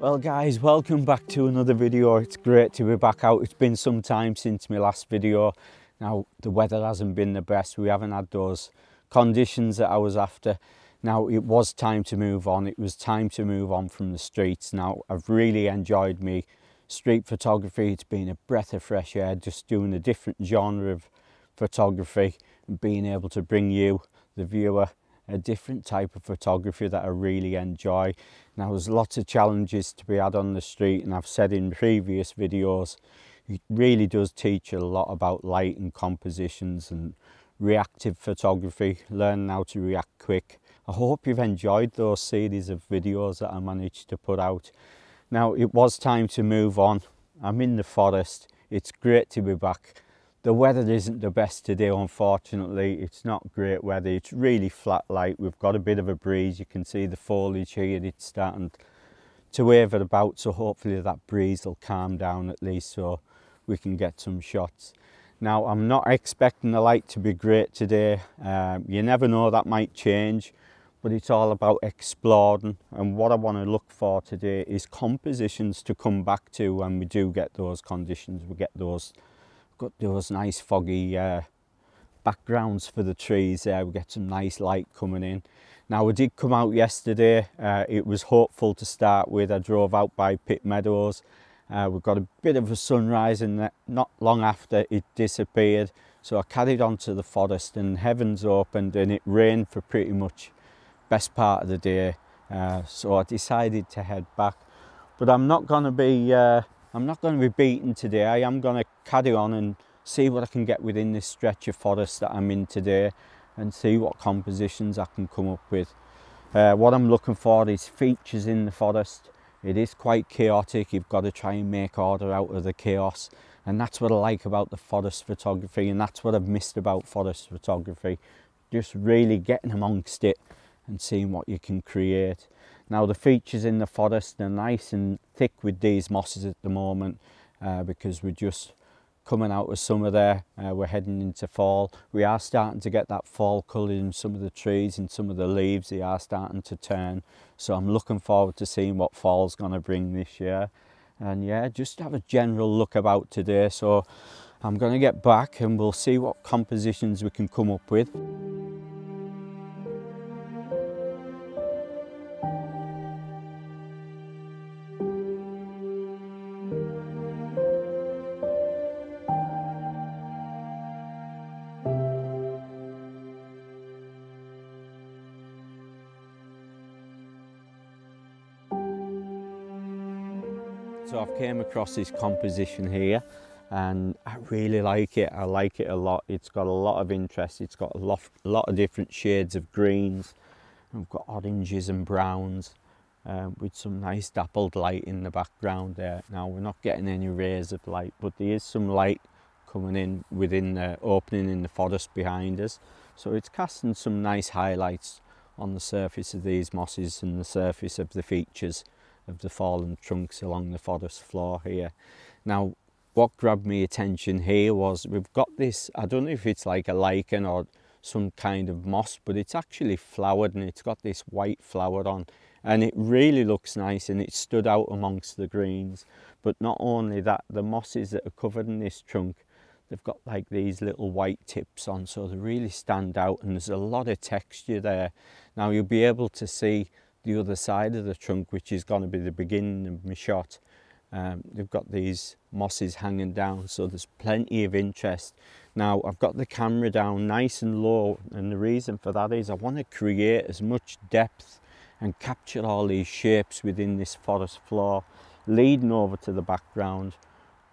Well guys, welcome back to another video. It's great to be back out. It's been some time since my last video. Now the weather hasn't been the best. We haven't had those conditions that I was after. Now it was time to move on. It was time to move on from the streets. Now I've really enjoyed me street photography. It's been a breath of fresh air, just doing a different genre of photography and being able to bring you, the viewer, a different type of photography that I really enjoy. Now there's lots of challenges to be had on the street, and I've said in previous videos, it really does teach a lot about light and compositions and reactive photography, learning how to react quick. I hope you've enjoyed those series of videos that I managed to put out. Now it was time to move on. I'm in the forest. It's great to be back. The weather isn't the best today, unfortunately. It's not great weather. It's really flat light. We've got a bit of a breeze. You can see the foliage here. It's starting to wave it about, so hopefully that breeze will calm down at least so we can get some shots. Now, I'm not expecting the light to be great today. You never know, that might change, but it's all about exploring. And what I want to look for today is compositions to come back to when we do get those conditions. We get those nice foggy backgrounds for the trees there. We get some nice light coming in. Now we did come out yesterday. It was hopeful to start with. I drove out by Pit Meadows. We've got a bit of a sunrise, and not long after it disappeared. So I carried on to the forest, and heavens opened and it rained for pretty much best part of the day. So I decided to head back. But I'm not going to be beaten today. I am going to carry on and see what I can get within this stretch of forest that I'm in today, and see what compositions I can come up with. What I'm looking for is features in the forest. It is quite chaotic. You've got to try and make order out of the chaos, and that's what I like about the forest photography, and that's what I've missed about forest photography. Just really getting amongst it and seeing what you can create. Now the features in the forest are nice and thick with these mosses at the moment, because we're just coming out of summer there. We're heading into fall. We are starting to get that fall colour in some of the trees, and some of the leaves, they are starting to turn. So I'm looking forward to seeing what fall's going to bring this year. And yeah, just have a general look about today. So I'm going to get back and we'll see what compositions we can come up with. So I've came across this composition here, and I really like it. I like it a lot. It's got a lot of interest. It's got a lot of different shades of greens. We've got oranges and browns, with some nice dappled light in the background there. Now we're not getting any rays of light, but there is some light coming in within the opening in the forest behind us. So it's casting some nice highlights on the surface of these mosses and the surface of the features of the fallen trunks along the forest floor here. Now what grabbed me attention here was we've got this, I don't know if it's like a lichen or some kind of moss, but it's actually flowered, and it's got this white flower on, and it really looks nice, and it stood out amongst the greens. But not only that, the mosses that are covered in this trunk, they've got like these little white tips on, so they really stand out, and there's a lot of texture there. Now you'll be able to see the other side of the trunk, which is going to be the beginning of my shot. They've got these mosses hanging down, so there's plenty of interest. Now I've got the camera down nice and low, and the reason for that is I want to create as much depth and capture all these shapes within this forest floor, leading over to the background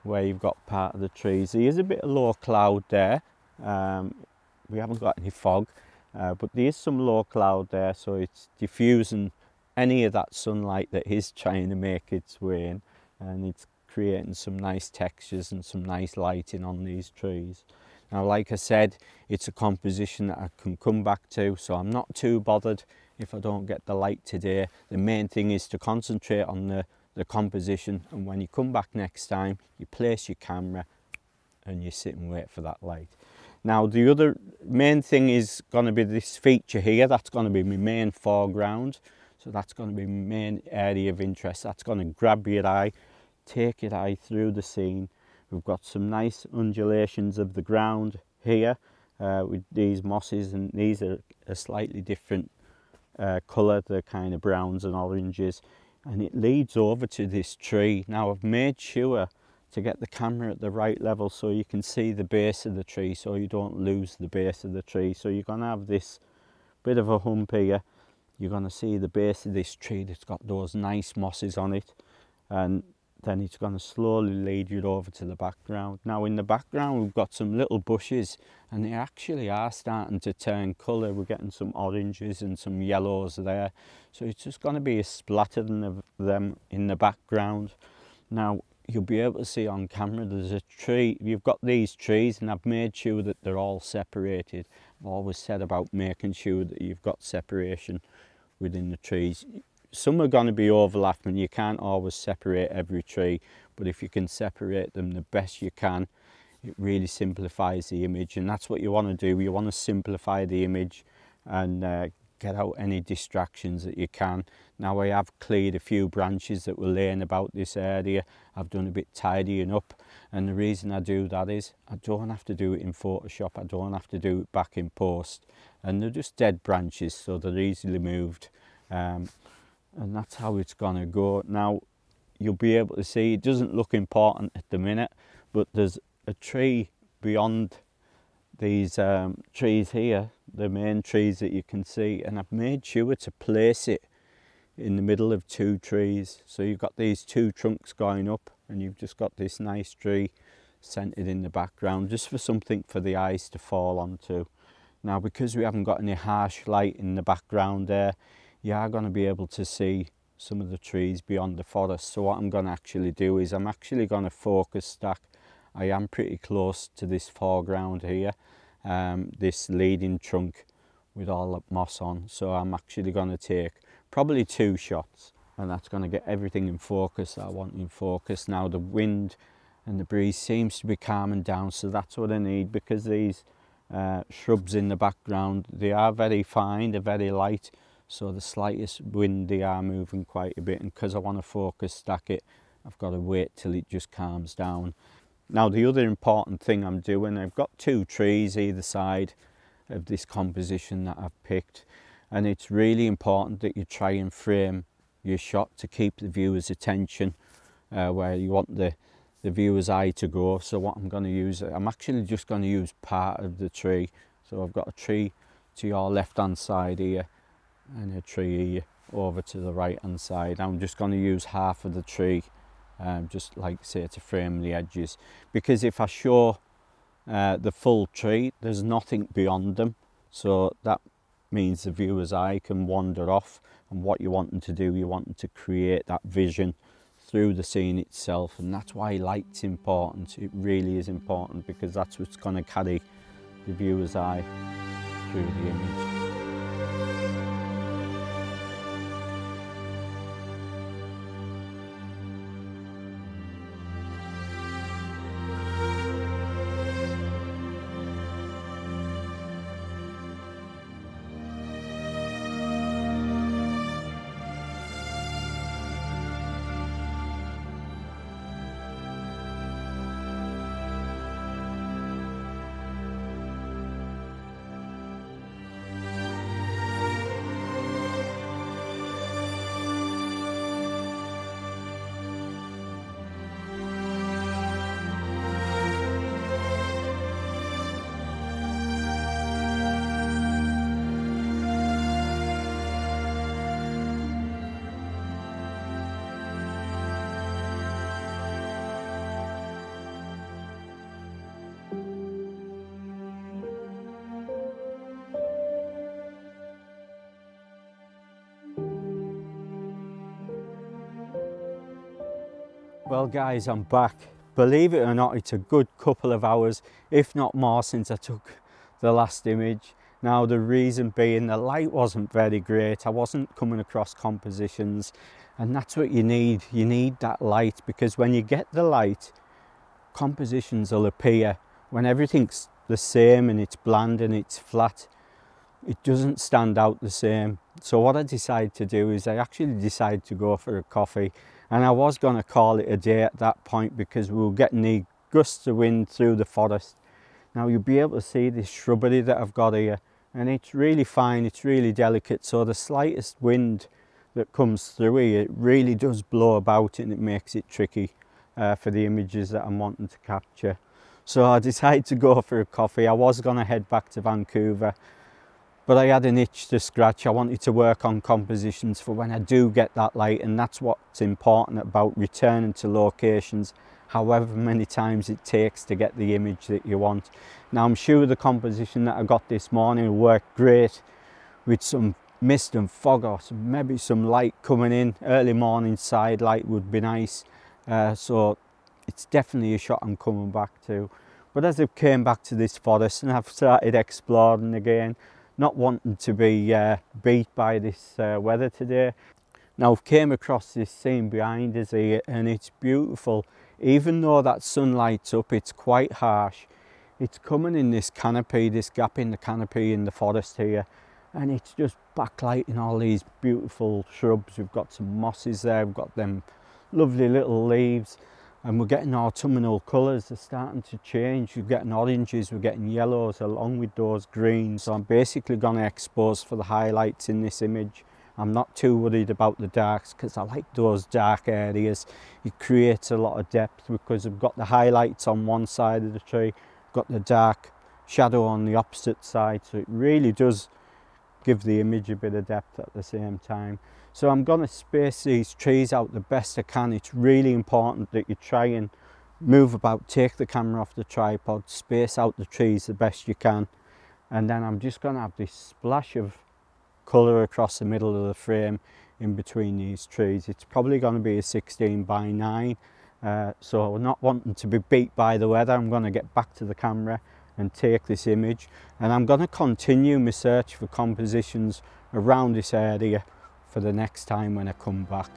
where you've got part of the trees. There is a bit of low cloud there. We haven't got any fog, but there is some low cloud there, so it's diffusing any of that sunlight that is trying to make its way in, and it's creating some nice textures and some nice lighting on these trees. Now like I said, it's a composition that I can come back to, so I'm not too bothered if I don't get the light today. The main thing is to concentrate on the composition, and when you come back next time, you place your camera and you sit and wait for that light. Now the other main thing is going to be this feature here. That's going to be my main foreground. So that's going to be main area of interest. That's going to grab your eye, take your eye through the scene. We've got some nice undulations of the ground here with these mosses, and these are a slightly different colour. They're kind of browns and oranges, and it leads over to this tree. Now I've made sure to get the camera at the right level so you can see the base of the tree, so you don't lose the base of the tree. So you're going to have this bit of a hump here. You're going to see the base of this tree that's got those nice mosses on it, and then it's going to slowly lead you over to the background. Now in the background we've got some little bushes, and they actually are starting to turn colour. We're getting some oranges and some yellows there, so it's just going to be a splattering of them in the background. Now you'll be able to see on camera there's a tree. You've got these trees, and I've made sure that they're all separated. I've always said about making sure that you've got separation within the trees. Some are going to be overlapping. You can't always separate every tree, but if you can separate them the best you can, it really simplifies the image, and that's what you want to do. You want to simplify the image and get out any distractions that you can. Now I have cleared a few branches that were laying about this area. I've done a bit tidying up, and the reason I do that is I don't have to do it in Photoshop. I don't have to do it back in post, and they're just dead branches, so they're easily moved, and that's how it's gonna go. Now you'll be able to see it doesn't look important at the minute, but there's a tree beyond these trees here, the main trees that you can see, and I've made sure to place it in the middle of two trees. So you've got these two trunks going up, and you've just got this nice tree centered in the background, just for something for the eyes to fall onto. Now because we haven't got any harsh light in the background there, you are going to be able to see some of the trees beyond the forest. So what I'm going to actually do is I'm actually going to focus stack. I am pretty close to this foreground here, this leading trunk with all the moss on. So I'm actually going to take probably 2 shots, and that's going to get everything in focus that I want in focus. Now the wind and the breeze seems to be calming down, so that's what I need, because these shrubs in the background, they are very fine, they're very light, so the slightest wind they are moving quite a bit, and because I want to focus stack it, I've got to wait till it just calms down. Now the other important thing I'm doing, I've got 2 trees either side of this composition that I've picked, and it's really important that you try and frame your shot to keep the viewer's attention where you want the viewer's eye to go. So what I'm going to use, I'm actually just going to use part of the tree. So I've got a tree to your left hand side here and a tree here over to the right hand side. I'm just going to use half of the tree, just like say to frame the edges, because if I show the full tree, there's nothing beyond them, so that means the viewer's eye can wander off, and what you want them to do, you want them to create that vision through the scene itself, and that's why light's important. It really is important, because that's what's going to carry the viewer's eye through the image. Well guys, I'm back. Believe it or not, it's a good couple of hours, if not more, since I took the last image. Now the reason being, the light wasn't very great. I wasn't coming across compositions, and that's what you need. You need that light, because when you get the light, compositions will appear. When everything's the same and it's bland and it's flat, it doesn't stand out the same. So what I decided to do is I actually decided to go for a coffee, and I was going to call it a day at that point because we were getting the gusts of wind through the forest. Now you'll be able to see this shrubbery that I've got here, and it's really fine, it's really delicate, so the slightest wind that comes through here, it really does blow about and it makes it tricky for the images that I'm wanting to capture. So I decided to go for a coffee. I was going to head back to Vancouver, but I had an itch to scratch. I wanted to work on compositions for when I do get that light, and that's what's important about returning to locations, however many times it takes to get the image that you want. Now I'm sure the composition that I got this morning will work great with some mist and fog, or maybe some light coming in. Early morning side light would be nice. So it's definitely a shot I'm coming back to. But as I came back to this forest and I've started exploring again, not wanting to be beat by this weather today. Now I've came across this scene behind us here, and it's beautiful. Even though that sunlight's up, it's quite harsh. It's coming in this canopy, this gap in the canopy in the forest here, and it's just backlighting all these beautiful shrubs. We've got some mosses there, we've got them lovely little leaves, and we're getting autumnal colours. They're starting to change. We're getting oranges, we're getting yellows along with those greens. So I'm basically going to expose for the highlights in this image. I'm not too worried about the darks because I like those dark areas. It creates a lot of depth because we've got the highlights on one side of the tree, got the dark shadow on the opposite side, so it really does give the image a bit of depth at the same time. So I'm going to space these trees out the best I can. It's really important that you try and move about, take the camera off the tripod, space out the trees the best you can, and then I'm just going to have this splash of colour across the middle of the frame in between these trees. It's probably going to be a 16 by 9. So not wanting to be beat by the weather, I'm going to get back to the camera and take this image, and I'm going to continue my search for compositions around this area for the next time when I come back.